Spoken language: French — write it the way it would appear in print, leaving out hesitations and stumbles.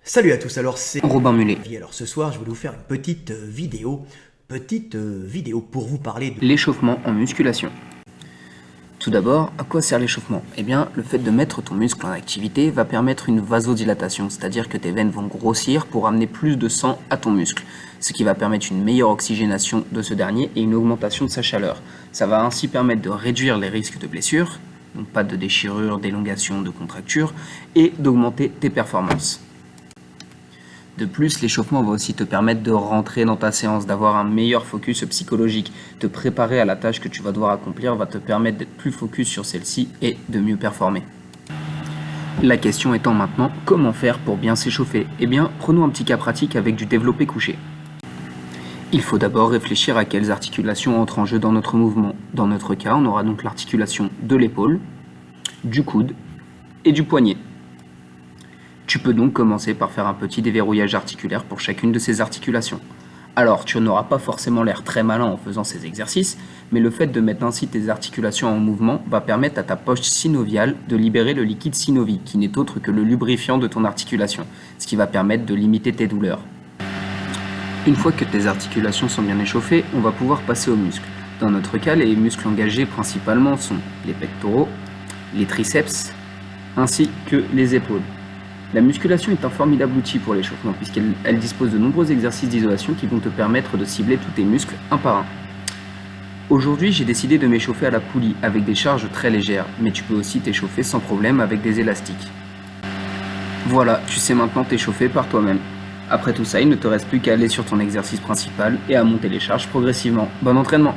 Salut à tous, alors c'est Robin Mulet. Alors ce soir je voulais vous faire une petite vidéo pour vous parler de L'échauffement en musculation. Tout d'abord, à quoi sert l'échauffement? Eh bien, le fait de mettre ton muscle en activité va permettre une vasodilatation, c'est-à-dire que tes veines vont grossir pour amener plus de sang à ton muscle, ce qui va permettre une meilleure oxygénation de ce dernier et une augmentation de sa chaleur. Ça va ainsi permettre de réduire les risques de blessures, donc pas de déchirure, d'élongation, de contracture, et d'augmenter tes performances. De plus, l'échauffement va aussi te permettre de rentrer dans ta séance, d'avoir un meilleur focus psychologique. Te préparer à la tâche que tu vas devoir accomplir va te permettre d'être plus focus sur celle-ci et de mieux performer. La question étant maintenant, comment faire pour bien s'échauffer? Eh bien, prenons un petit cas pratique avec du développé couché. Il faut d'abord réfléchir à quelles articulations entrent en jeu dans notre mouvement. Dans notre cas, on aura donc l'articulation de l'épaule, du coude et du poignet. Tu peux donc commencer par faire un petit déverrouillage articulaire pour chacune de ces articulations. Alors, tu n'auras pas forcément l'air très malin en faisant ces exercices, mais le fait de mettre ainsi tes articulations en mouvement va permettre à ta poche synoviale de libérer le liquide synovie, qui n'est autre que le lubrifiant de ton articulation, ce qui va permettre de limiter tes douleurs. Une fois que tes articulations sont bien échauffées, on va pouvoir passer aux muscles. Dans notre cas, les muscles engagés principalement sont les pectoraux, les triceps, ainsi que les épaules. La musculation est un formidable outil pour l'échauffement puisqu'elle dispose de nombreux exercices d'isolation qui vont te permettre de cibler tous tes muscles un par un. Aujourd'hui, j'ai décidé de m'échauffer à la poulie avec des charges très légères, mais tu peux aussi t'échauffer sans problème avec des élastiques. Voilà, tu sais maintenant t'échauffer par toi-même. Après tout ça, il ne te reste plus qu'à aller sur ton exercice principal et à monter les charges progressivement. Bon entraînement!